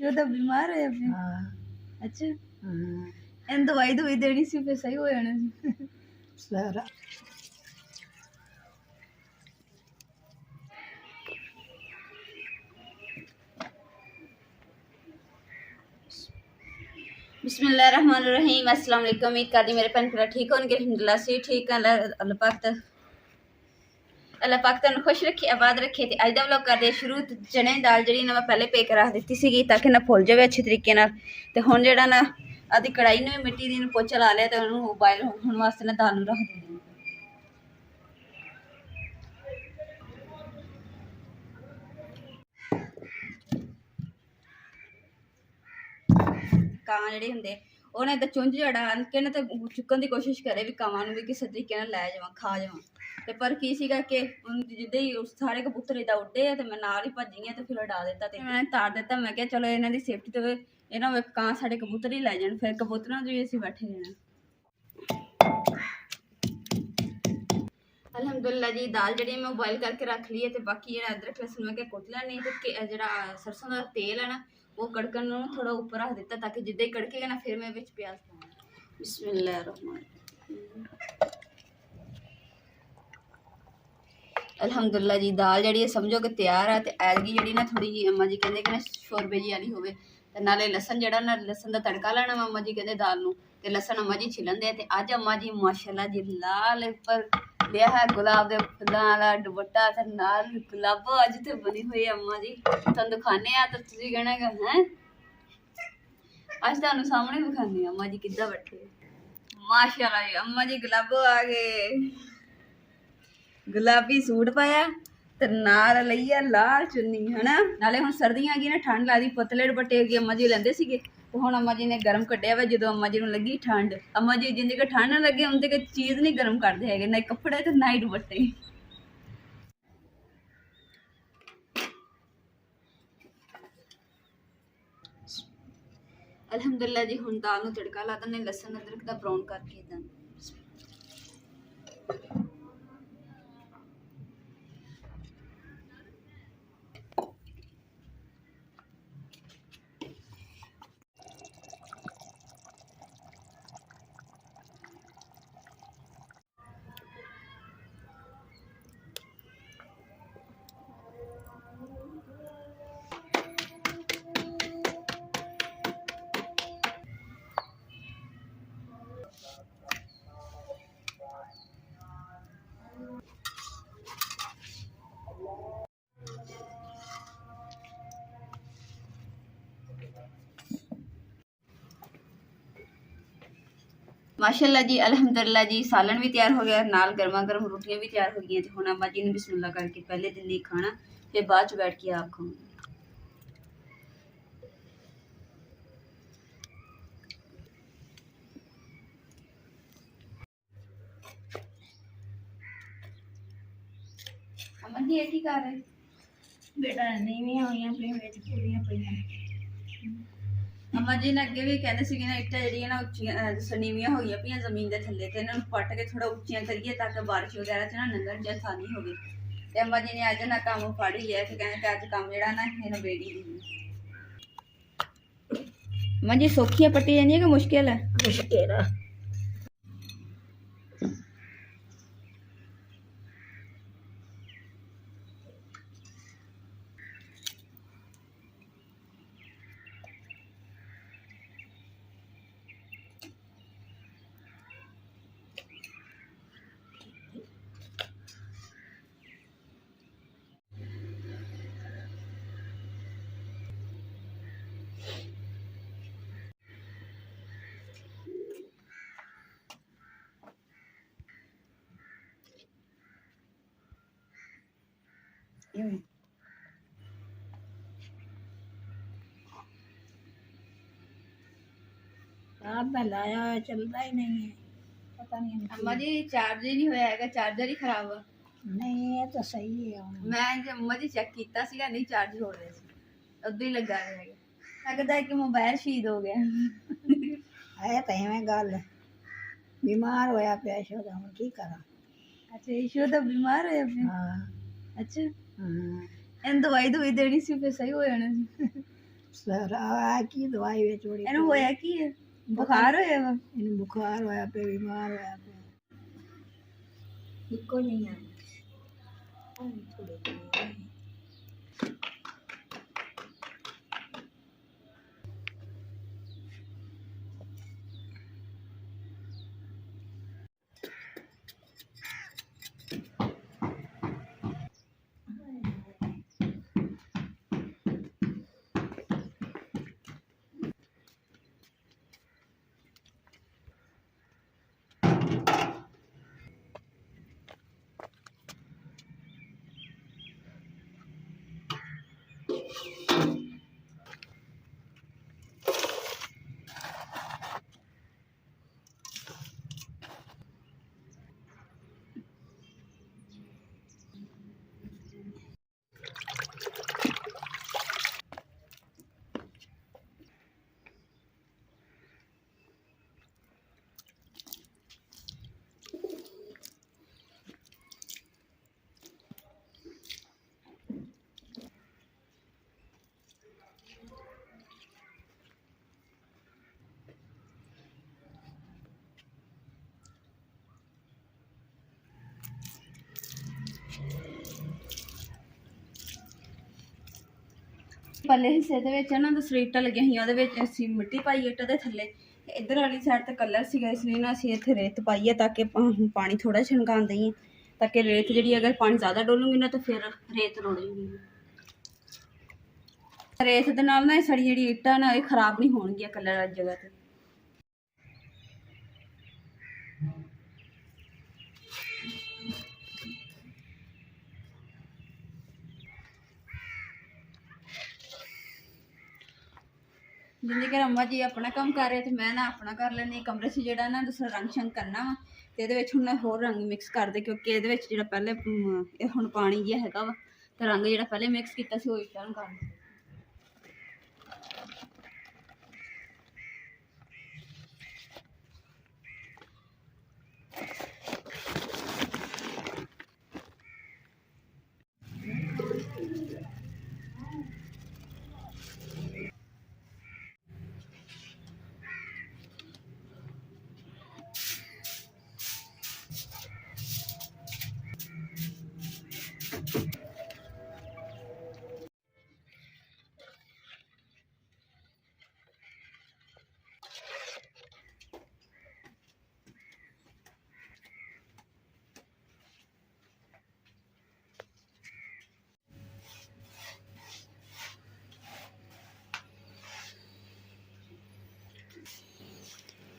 यो तो बीमार होया पे। हाँ अच्छा हाँ इन दवाई दवाई देनी सी फिर सही हो जाना सी। सारा बिस्मिल्लाहिर्रहमानिर्रहीम। अस्सलाम वालेकुम। उम्मीद करती मेरे भैन भरा ठीक होंगे। अल्हम्दुलिल्लाह से ठीक है। अल्लाह पाक तुहानू खुश रखे आबाद रखे। तो अज का व्लॉग करते शुरू। चने दी दाल जी मैं पहले पे के रख दी सी ताकि ना फुल जाए अच्छे तरीके नाल। ते हुण जेहड़ा ना आदि कढ़ाई ने मिट्टी दी पोचा ला लिया। तो उन्होंने उबाइल होने वास्ते ना दाल रख दी। कां ਜਿਹੜੇ ਹੁੰਦੇ ਉਹਨੇ ਤਾਂ ਚੁੰਝ ਜੜਾ ਕੇ ਨਾ ਤੇ ਚੁੱਕਣ ਦੀ ਕੋਸ਼ਿਸ਼ ਕਰੇ ਵੀ ਕਾਵਾਂ ਨੂੰ ਵੀ ਕਿਸੇ ਤਰੀਕੇ ਨਾਲ ਲੈ ਜਾਵਾਂ ਖਾ ਜਾਵਾਂ। ਤੇ ਪਰ ਕੀ ਸੀਗਾ ਕਿ ਜਿੱਦਾਂ ਹੀ ਸਾਰੇ ਕਬੂਤਰ ਇਦਾਂ ਉੱਡੇ ਆ ਤੇ ਮੈਂ ਨਾਲ ਹੀ ਭੱਜੀ ਆ ਤੇ ਫਿਰ ਉਡਾ ਦਿੱਤਾ। ਤੇ ਮੈਂ ਤਾਰ ਦਿੱਤਾ। ਮੈਂ ਕਿਹਾ ਚਲੋ ਇਹਨਾਂ ਦੀ ਸੇਫਟੀ ਤੇ ਇਹਨਾਂ ਵੇ ਕਾਂ ਸਾਡੇ ਕਬੂਤਰ ਹੀ ਲੈ ਜਾਣ। ਫਿਰ ਕਬੂਤਰਾਂ ਨੂੰ ਵੀ ਅਸੀਂ ਬੈਠੇ ਰਹਿਣਾ। अलहमदुल्ला जी दाल जी मैं बॉयल करके रख ली है। तो बाकी जो अदरक लहसुन मैं कुट लैनी। तो जो सरसों का तेल है ना वो कड़कन थोड़ा ऊपर रख दिता ताकि जिद्दां ही कड़केगा ना फिर मैं विच प्याज पाऊँ। बिस्मिल्लाहिर्रहमानिर्रहीम। अलहमदुल्ला जी दाल जी समझो कि तैयार है। तो ऐतकी जी ना थोड़ी जी अम्मा जी कहते कि ना शोरबे जी वाली होवे। ते नाले लसन जड़ा ना लसन का तड़का लाना अम्मा जी कहते दाल नूं। ते लसन अम्मा जी छिलन दे। ते अज अम्मा जी माशाल्लाह जी लाल पर लिया है गुलाब के फुल्लां वाला दुपट्टा ते नाल गुलाबो अज ते बनी हुई अम्मा जी। तुहानूं दिखाने आ तो तुसीं कहना कि हैं अज तुहानूं सामने दिखाने अम्मा जी किद्दां बैठे। माशाल्लाह जी अम्मा जी गुलाबो आ गए। गुलाबी सूट पाया ते नाल लईया लाल चुन्नी है ना। नाले हुण सर्दियां आ गई ना ठंड लगदी पतले दुपट्टे अगे अम्मा जी लैंदे सीगे। तो हुण अम्मा जी ने गर्म कड्ढिया वा। जो अम्मा जी नूं लगी ठंड अम्मा जी जिंदे कि ठंड ना लगे उनते कि चीज़ नहीं गर्म करते है ना कपड़े ते ना ही दुपट्टे। अलहमदुल्ला जी हुण दाल नूं तड़का ला दने लसन अदरक दा ब्राउन करके इदां। माशाल्लाह जी अल्हम्दुलिल्लाह जी सालन भी तैयार हो गया नाल गर्मा गर्म रोटियां भी तैयार हो गई। तो हुण अम्मा जी ने बिस्मिल्लाह करके पहले दिन नहीं खाना फिर बाद च बैठ के आप खाऊंगी। अम्मा जी ये की कर रहे बेटा नीवियां होईयां अपनी बेटी पूरियां पईयां। अम्मा जी ने अगे भी कहते सी ना इट्टां जिहड़ियां ना उच्चियां नीवियां होईयां पईयां जमीन दे थल्ले ते इन्हां नूं पट के थोड़ा उच्चियां करिए ताकि बारिश वगैरह च ना लंघण च आसानी होवे। ते अम्मा जी ने अज ना कम फड़ लिया कि कहंदे अज कम जिहड़ा ना इन्हां बेड़ी दी। अम्मा जी सौखियां पट्टी जांदियां कि मुश्किल है? मुश्किल है। आप मैं लाया है चलता ही नहीं है पता नहीं। अम्मा जी चार्ज ही नहीं होया हैगा चार्जर ही खराब है। नहीं ये तो सही है। मैं अम्मा जी चेक किया सीगा नहीं चार्ज हो रहा सी उਦੋਂ ही लगा रहेगा लगता है कि मोबाइल शहीद हो गया है तो इवें गल बीमार होया पिया शोदा हुण की करा। अच्छा ईशो तो बीमार होया पिया। हाँ अच्छा हाँ इन दवाई दवाई देनी सी फिर सही हो जाना सी। ਸਰ ਆ ਕੀ ਦਵਾਈ ਵਿੱਚ ਬੜੀ ਇਹਨੂੰ ਹੋਇਆ ਕੀ ਹੈ? ਬੁਖਾਰ ਹੋਇਆ ਵਾ? ਇਹਨੂੰ ਬੁਖਾਰ ਹੋਇਆ ਪਿਆ, ਬਿਮਾਰ ਹੋਇਆ ਪਿਆ। ਇੱਕੋ ਨਹੀਂ ਆ ਪੱਲੇ ਹਿੱਸੇ ਦੇ ਵਿੱਚ ਨਾ ਦਸਰੀਟਾਂ ਲੱਗੀਆਂ ਹੋਈਆਂ, ਉਹਦੇ ਵਿੱਚ ਅਸੀਂ ਮਿੱਟੀ ਪਾਈ ਇੱਟ ਦੇ ਥੱਲੇ, ਤੇ ਇੱਧਰ ਵਾਲੀ ਸਾਈਡ ਤੇ ਕਲਰ ਸੀਗਾ, ਇਸ ਲਈ ਨਾ ਅਸੀਂ ਇੱਥੇ ਰੇਤ ਪਾਈ ਹੈ ਤਾਂ ਕਿ ਪਾਣੀ ਥੋੜਾ ਛਣਕਾਉਣ ਦਈਏ, ਤਾਂ ਕਿ ਰੇਤ ਜਿਹੜੀ ਅਗਰ ਪਾਣੀ ਜ਼ਿਆਦਾ ਡੋਲੂਗੀ ਨਾ ਤਾਂ ਫਿਰ ਰੇਤ ਰੁੜ ਜੂਗੀ। ਰੇਤ ਦੇ ਨਾਲ ਨਾ ਇਹ ਸਾਡੀ ਜਿਹੜੀ ਇੱਟਾਂ ਨਾ ਇਹ ਖਰਾਬ ਨਹੀਂ ਹੋਣਗੀਆਂ ਕਲਰ ਵਾਲੀ ਜਗ੍ਹਾ ਤੇ। ਜਿੰਨੀ ਕਿ ਅੰਮਾ ਜੀ ਆਪਣਾ ਕੰਮ ਕਰ ਰਹੇ ਤੇ ਮੈਂ ਨਾ ਆਪਣਾ ਕਰ ਲੈਂਦੀ। ਕਮਰੇ 'ਚ ਜਿਹੜਾ ਨਾ ਦੂਸਰਾ ਰੰਗ ਸ਼ੰਗ ਕਰਨਾ ਵਾ, ਤੇ ਇਹਦੇ ਵਿੱਚ ਹੁਣ ਹੋਰ ਰੰਗ ਮਿਕਸ ਕਰਦੇ, ਕਿਉਂਕਿ ਇਹਦੇ ਵਿੱਚ ਜਿਹੜਾ ਪਹਿਲੇ ਇਹ ਹੁਣ ਪਾਣੀ ਜਿਹਾ ਹੈਗਾ ਵਾ, ਤੇ ਰੰਗ ਜਿਹੜਾ ਪਹਿਲੇ ਮਿਕਸ ਕੀਤਾ ਸੀ ਉਹ ਇੱਟਾਂ ਨੂੰ ਕਰਨਾ।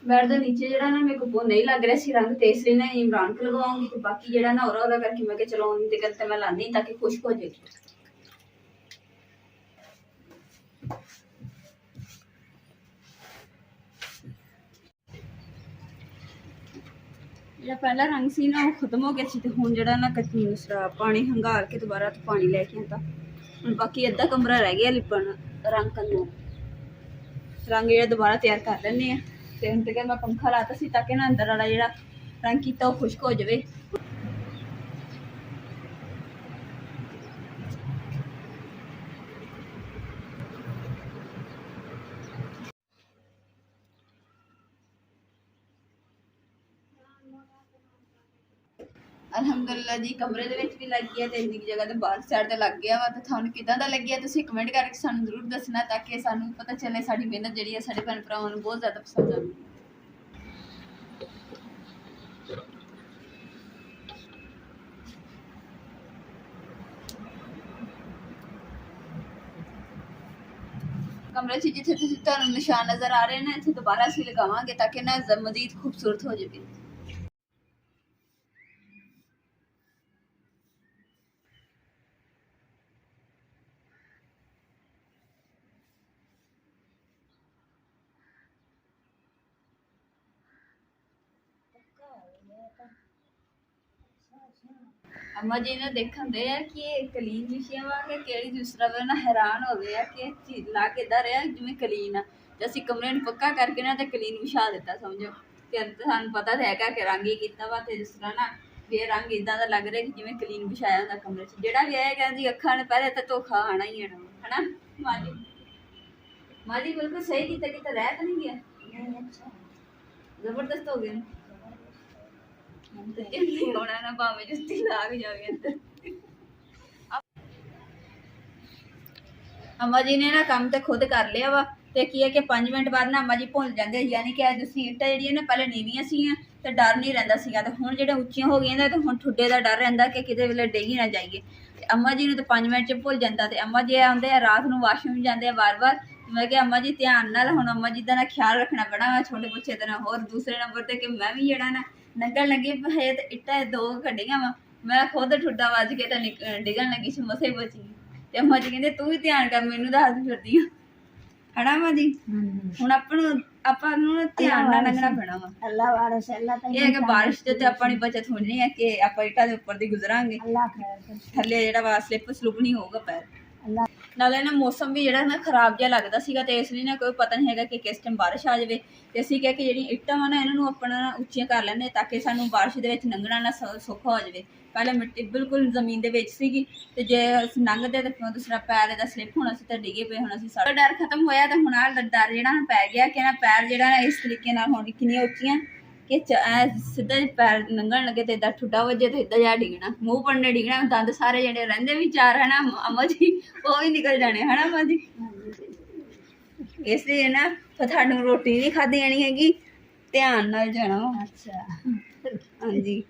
ਬੈਡ ਦੇ ਨੀਚੇ ਜਿਹੜਾ ਨਾ ਮੇਰੇ ਕੋਲ ਨਹੀਂ ਲੱਗ ਰਿਹਾ ਸੀ ਰੰਗ, ਤੇ ਇਸ ਲਈ ਨਾ ਇਮਰਾਨ ਕੋ ਲਗਵਾਉਂਗੀ, ਤੇ ਬਾਕੀ ਜਿਹੜਾ ਨਾ ਉਹਦਾ ਕਰਕੇ ਮੈਂ ਕਿ ਚਲੋ ਉਹਦੇ ਕਰਕੇ ਮੈਂ ਲਾਂਦੀ ਤਾਂ ਕਿ ਖੁਸ਼ਕ ਹੋ ਜਾਏ। ਜਿਹੜਾ ਪਹਿਲਾ ਰੰਗ ਸੀ ਨਾ ਉਹ ਖਤਮ ਹੋ ਗਿਆ ਸੀ, ਤੇ ਹੁਣ ਜਿਹੜਾ ਨਾ ਦੂਸਰਾ ਪਾਣੀ ਹੰਗਾਰ ਕੇ ਦੁਬਾਰਾ ਤੋਂ ਪਾਣੀ ਲੈ ਕੇ ਆਂਦਾ। ਹੁਣ ਬਾਕੀ ਅੱਧਾ ਕਮਰਾ ਰਹਿ ਗਿਆ ਲਿਪਣ ਰੰਗ ਕਰਨ, ਰੰਗ ਜਿਹੜਾ ਦੁਬਾਰਾ ਤਿਆਰ ਕਰ ਲੈਂਦੇ ਆ। ਤੇ ਹੁਣ ਤੇ ਮੈਂ ਪੰਖਾ ਲਾਤਾ ਸੀ ਤਾਂ ਕਿ ਨਾ ਅੰਦਰ ਵਾਲਾ ਜਿਹੜਾ ਰੰਗ ਕੀਤਾ ਉਹ ਖੁਸ਼ਕ ਹੋ ਜਾਵੇ। ਅਲਹਮਦੁਲਿਲਾ ਜੀ ਕਮਰੇ ਦੇ ਵਿੱਚ ਵੀ ਲੱਗ ਗਿਆ ਤੇ ਇੰਨੀ ਜਗ੍ਹਾ ਤੇ ਬਾਹਰ ਸਾਈਡ ਤੇ ਲੱਗ ਗਿਆ ਵਾ। ਤੇ ਤੁਹਾਨੂੰ ਕਿਦਾਂ ਦਾ ਲੱਗਿਆ ਤੁਸੀਂ ਕਮੈਂਟ ਕਰਕੇ ਸਾਨੂੰ ਜ਼ਰੂਰ ਦੱਸਣਾ, ਤਾਂ ਕਿ ਸਾਨੂੰ ਪਤਾ ਚੱਲੇ ਸਾਡੀ ਮਿਹਨਤ ਜਿਹੜੀ ਹੈ ਸਾਡੇ ਭੈਣ ਭਰਾਵਾਂ ਨੂੰ ਬਹੁਤ ਜ਼ਿਆਦਾ ਪਸੰਦ ਆਉਂਦੀ। ਕਮਰੇ 'ਚ ਜਿੱਥੇ ਤੁਸੀਂ ਤੁਹਾਨੂੰ ਨਿਸ਼ਾਨ ਨਜ਼ਰ ਆ ਰਹੇ ਨੇ ਇੱਥੇ ਦੁਬਾਰਾ ਅਸੀਂ ਲਗਾਵਾਂਗੇ ਤਾਂ ਕਿ ਨਾ ਮਜ਼ੀਦ ਖੂਬਸੂਰਤ ਹੋ ਜਾਵੇ। अम्मा जी ने देखन दे है कि कलीन विषय वा के केड़ी दूसरा वे ना हैरान हो गया कि चीज ला के इधर है जिवें कलीन आ ते ਅਸੀਂ कमरे ਨੂੰ पक्का करके ना ते कलीन विछा दिता समझो कि ਸਾਨੂੰ पता तो हैगा कि रंग ही कीता वा ते दूसरा ना ये रंग इदां दा लग रहा कि जिवें कलीन विछाया हुंदा कमरे 'ਚ ਜਿਹੜਾ ਵੀ ਆਏਗਾ ਜੀ ਅੱਖਾਂ ਨੇ ਪਹਿਲੇ ਤਾਂ ਧੋਖਾ ਆਣਾ ਹੀ ਆਣਾ है ना मां जी। माँ जी बिल्कुल सही किता रह तो नहीं गया, नहीं अच्छा जबरदस्त हो गया तो नहीं होना ना भावे जुत्ती लाग जावे अंदर। अम्मा जी ने ना काम तो खुद कर लिया वा ਤੇ ਕੀ ਹੈ ਕਿ 5 ਮਿੰਟ ਬਾਅਦ ਨਾ ਅੰਮਾ ਜੀ ਭੁੱਲ ਜਾਂਦੇ, ਯਾਨੀ ਕਿ ਤੁਸੀਂ ਇੱਟਾਂ ਜਿਹੜੀਆਂ ਨੇ ਪਹਿਲੇ ਨੀਵੀਆਂ ਸੀਗੀਆਂ ਤੇ ਡਰ ਨਹੀਂ ਰਹਿੰਦਾ ਸੀਗਾ, ਤੇ ਹੁਣ ਜਿਹੜੇ ਉੱਚੀਆਂ ਹੋ ਗਈਆਂ ਨੇ ਤੇ ਹੁਣ ਠੁੱਡੇ ਦਾ ਡਰ ਰਹਿੰਦਾ ਕਿ ਕਿਤੇ ਵੇਲੇ ਡਿੱਗ ਨਾ ਜਾਈਏ। ਤੇ ਅੰਮਾ ਜੀ ਨੂੰ ਤਾਂ 5 ਮਿੰਟ 'ਚ ਭੁੱਲ ਜਾਂਦਾ, ਤੇ ਅੰਮਾ ਜੀ ਆਉਂਦੇ ਆ ਰਾਤ ਨੂੰ ਵਾਸ਼ਰੂਮ ਜਾਂਦੇ ਆ ਵਾਰ-ਵਾਰ। ਮੈਂ ਕਿਹਾ ਅੰਮਾ ਜੀ ਧਿਆਨ ਨਾਲ, ਹੁਣ ਅੰਮਾ ਜੀ ਦਾ ਨਾ ਖਿਆਲ ਰੱਖਣਾ ਪੈਣਾ ਵਾ ਛੋਟੇ ਬੱਚੇ ਦਾ ਨਾ। ਹੋਰ ਦੂਸਰੇ ਨੰਬਰ ਤੇ ਕਿ ਮੈਂ ਵੀ ਜਿਹੜਾ ਨਾ ਲੰਘਣ ਲੱਗੀ ਹੈ ਤੇ ਇੱਟਾਂ 2 ਕੱਢੀਆਂ ਵਾ, ਮੈਂ ਖੁਦ ਠੁੱਡਾ ਵੱਜ ਕੇ ਤਾਂ ਡਿੱਗਣ ਲੱਗੀ ਸੀ, ਮਸੇ ਬਚੀ। ਤੇ ਅੰਮਾ ਜੀ ਕਹਿੰਦੇ ਤੂੰ ਵੀ ਧਿਆਨ ਕਰ, ਮੈਨੂੰ ਦੱਸ ਫਿਰਦੀ ਆ ਹਨਾ ਮਾਂ ਜੀ। ਹੁਣ ਆਪਾਂ ਨੂੰ ਧਿਆਨ ਨਾਲ ਲੰਘਣਾ ਪੈਣਾ ਵਾ। ਅੱਲਾ ਵਾਰਸ ਅੱਲਾ ਤਾਂ ਇਹ ਹੈ ਕਿ ਬਾਰਿਸ਼ ਤੇ ਆਪਣੀ ਬਚਤ ਹੋਣੀ ਹੈ ਕਿ ਆਪਾਂ ਇੱਟਾਂ ਦੇ ਉੱਪਰ ਦੀ ਗੁਜ਼ਰਾਂਗੇ, ਅੱਲਾ ਖੈਰ ਕਰੇ। ਥੱਲੇ ਜਿਹੜਾ ਵਾ ਸਲਿੱਪ ਸਲੂਪ ਨਹੀਂ ਹੋਊਗਾ ਪੈਰ। ਅੱਲਾ ਨਾਲੇ ਨਾ ਮੌਸਮ ਵੀ ਜਿਹੜਾ ਨਾ ਖਰਾਬ ਜਿਹਾ ਲੱਗਦਾ ਸੀਗਾ, ਤੇ ਇਸ ਲਈ ਨਾ ਕੋਈ ਪਤਾ ਨਹੀਂ ਹੈਗਾ ਕਿ ਕਿਸ ਟਾਈਮ ਬਾਰਿਸ਼ ਆ ਜਾਵੇ। ਤੇ ਅਸੀਂ ਕਿਹਾ ਕਿ ਜਿਹੜੀ ਇੱਟਾਂ ਵਾ ਨਾ ਇਹਨਾਂ ਨੂੰ ਆਪਣਾ ਉੱਚੀਆਂ ਕਰ ਲੈਂਦੇ ਤਾਂ ਕਿ ਸਾਨੂੰ ਬਾਰਿਸ਼ ਦੇ ਵਿੱਚ ਲੰਘਣਾ ਨਾ ਸੌਖਾ ਹੋ ਜਾਵੇ। ਪਹਿਲੇ ਮਿੱਟੀ ਬਿਲਕੁਲ ਜ਼ਮੀਨ ਦੇ ਵਿੱਚ ਸੀਗੀ, ਤੇ ਜੇ ਅਸੀਂ ਲੰਘਦੇ ਤਾਂ ਦੂਸਰਾ ਪੈਰ ਇਹਦਾ ਸਲਿੱਪ ਹੋਣਾ ਸੀ ਤੇ ਡਿੱਗੇ ਪਏ ਹੋਣਾ ਸੀ। ਸਾਡਾ ਡਰ ਖਤਮ ਹੋਇਆ ਤੇ ਹੁਣ ਆਹ ਡਰ ਜਿਹੜਾ ਨਾ ਪੈ ਗਿਆ ਕਿ ਨਾ ਪੈਰ ਜਿਹੜਾ ਨਾ ਇਸ ਤਰੀਕੇ ਨਾਲ ਹੋਣ ਕਿੰਨੀਆਂ ਉੱਚੀਆਂ ਕਿ ਸਿੱਧਾ ਪੈਰ ਲੰਘਣ ਲੱਗੇ ਤੇ ਏਦਾਂ ਠੁੱਡਾ ਵੱਜੇ ਤੇ ਏਦਾਂ ਜਾ ਡਿੱਗਣਾ, ਮੂੰਹ ਪੜਨੇ ਡਿੱਗਣਾ, ਦੰਦ ਸਾਰੇ ਜਿਹੜੇ ਰਹਿੰਦੇ ਵੀ ਚਾਰ ਹਨਾ ਅੰਮਾ ਜੀ ਉਹ ਵੀ ਨਿਕਲ ਜਾਣੇ ਹਨਾ ਅੰਮਾ ਜੀ। ਇਸ ਲਈ ਨਾ ਤੁਹਾਨੂੰ ਰੋਟੀ ਨਹੀਂ ਖਾਦੀ ਜਾਣੀ ਹੈਗੀ, ਧਿਆਨ ਨਾਲ ਜਾਣਾ ਵਾ। ਅੱਛਾ ਹਾਂਜੀ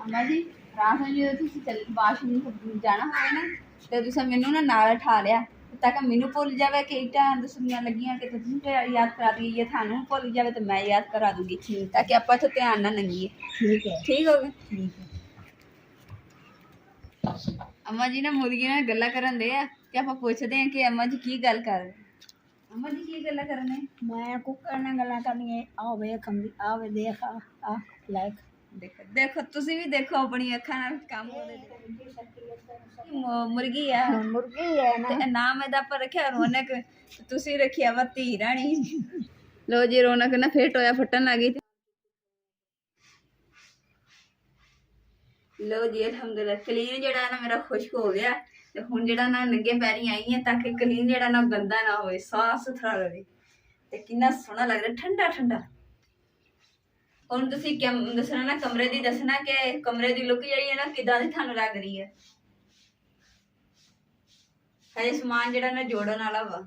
ਅੰਮਾ ਜੀ, ਰਾਤ ਨੂੰ ਜਦੋਂ ਤੁਸੀਂ ਵਾਸ਼ਰੂਮ ਜਾਣਾ ਹੋਵੇ ਨਾ ਤੇ ਤੁਸੀਂ ਮੈਨੂੰ ਨਾ ਨਾਲ ਉਠਾ ਲਿਆ ਤਾਂ ਕਿ ਮੈਨੂੰ ਭੁੱਲ ਜਾਵੇ ਕਿ ਇੱਟਾਂ ਦੂਸਰੀਆਂ ਲੱਗੀਆਂ ਕਿ ਤੁਸੀਂ ਯਾਦ ਕਰਾ ਦਈਏ, ਜੇ ਤੁਹਾਨੂੰ ਭੁੱਲ ਜਾਵੇ ਤਾਂ ਮੈਂ ਯਾਦ ਕਰਾ ਦੂੰਗੀ ਤਾਂ ਕਿ ਆਪਾਂ ਇੱਥੇ ਧਿਆਨ ਨਾਲ ਲੰਘੀਏ। ਠੀਕ ਹੈ ਠੀਕ ਹੋ ਗਿਆ। ਠੀਕ ਹੈ। ਅੰਮਾ ਜੀ ਨਾ ਮੁਰਗੀਆਂ ਨਾਲ ਗੱਲਾਂ ਕਰਨ ਦੇ ਆ ਕਿ ਆਪਾਂ ਪੁੱਛਦੇ ਆ ਕਿ ਅੰਮਾ ਜੀ ਕੀ ਗੱਲ ਕਰ ਰਹੇ। ਅੰਮਾ ਜੀ ਕੀ ਗੱਲਾਂ ਕਰਨ ਨੇ? ਮੈਂ ਕੁੱਕਰ ਨਾਲ ਗੱਲਾਂ ਕਰਨੀਆਂ। ਆ ਵੇਖ ਆ ਵੇ ਦੇਖ ਆ ਲਾਈਕ ਦੇਖੋ ਤੁਸੀਂ ਵੀ ਦੇਖੋ ਆਪਣੀ ਅੱਖਾਂ ਨਾਲ ਕੰਮ ਉਹਦੇ ਮੁਰਗੀ ਆ, ਮੁਰਗੀ ਹੈ ਨਾ। ਤੇ ਨਾਮ ਇਹਦਾ ਆਪਾਂ ਰੱਖਿਆ ਰੌਣਕ, ਤੁਸੀਂ ਰੱਖਿਆ ਵਾ ਧੀ ਰਾਣੀ। ਲੋ ਜੀ ਰੌਣਕ ਨਾ ਫੇਰ ਟੋਇਆ ਫੱਟਣ ਲੱਗ ਗਈ। ਲੋ ਜੀ ਅਲਹਮਦੁਲਿਲਾ ਕਲੀਨ ਜਿਹੜਾ ਨਾ ਮੇਰਾ ਖੁਸ਼ਕ ਹੋ ਗਿਆ, ਤੇ ਹੁਣ ਜਿਹੜਾ ਨਾ ਨੰਗੇ ਪੈਰੀ ਆਈ ਹੈ ਤਾਂ ਕਿ ਕਲੀਨ ਜਿਹੜਾ ਨਾ ਗੰਦਾ ਨਾ ਹੋਵੇ, ਸਾਫ ਸੁਥਰਾ ਰਹੇ ਤੇ ਕਿੰਨਾ ਸੋਹਣਾ ਲੱਗ ਰਿਹਾ, ਠੰਡਾ ਠੰਡਾ। ਹੁਣ ਤੁਸੀਂ ਦੱਸਣਾ ਨਾ ਕਮਰੇ ਦੀ, ਦੱਸਣਾ ਕਿ ਕਮਰੇ ਦੀ ਲੁੱਕ ਜਿਹੜੀ ਹੈ ਨਾ ਕਿੱਦਾਂ ਦੀ ਤੁਹਾਨੂੰ ਲੱਗ ਰਹੀ ਹੈ। ਹਜੇ ਸਮਾਨ ਜਿਹੜਾ ਨਾ ਜੋੜਨ ਵਾਲਾ ਵਾ।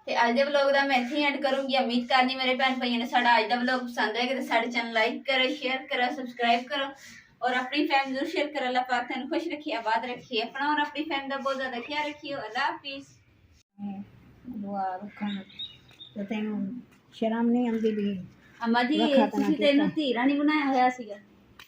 ਤੇ ਅੱਜ ਦੇ ਵਲੋਗ ਦਾ ਮੈਂ ਇੱਥੇ ਐਂਡ ਕਰੂੰਗੀ। ਉਮੀਦ ਕਰਨੀ ਮੇਰੇ ਭੈਣ ਭਾਈਆਂ ਨੇ ਸਾਡਾ ਅੱਜ ਦਾ ਵਲੋਗ ਪਸੰਦ ਆਏਗਾ, ਤੇ ਸਾਡੇ ਚੈਨਲ ਲਾਈਕ ਕਰੋ, ਸ਼ੇਅਰ ਕਰੋ, ਸਬਸਕ੍ਰਾਈਬ ਕਰੋ और अपनी फैमिली जरूर शेयर करो। अल्लाह पाक तेन खुश रखिए, आबाद रखिए, अपना और अपनी फैमिली का बहुत ज़्यादा ख्याल रखिए। अल्लाह हाफिज़। ਦੁਆ ਰੱਖਣ ਤੇ ਤੈਨੂੰ ਸ਼ਰਮ ਨਹੀਂ ਆਉਂਦੀ ਵੀ अम्मा जी ਵੱਖਰਾ ਤਾਂ ਨਾ ਤੁਸੀਂ ਤੈਨੂੰ ਧੀ ਰਾਣੀ ਬਣਾਇਆ ਹੋਇਆ ਸੀਗਾ।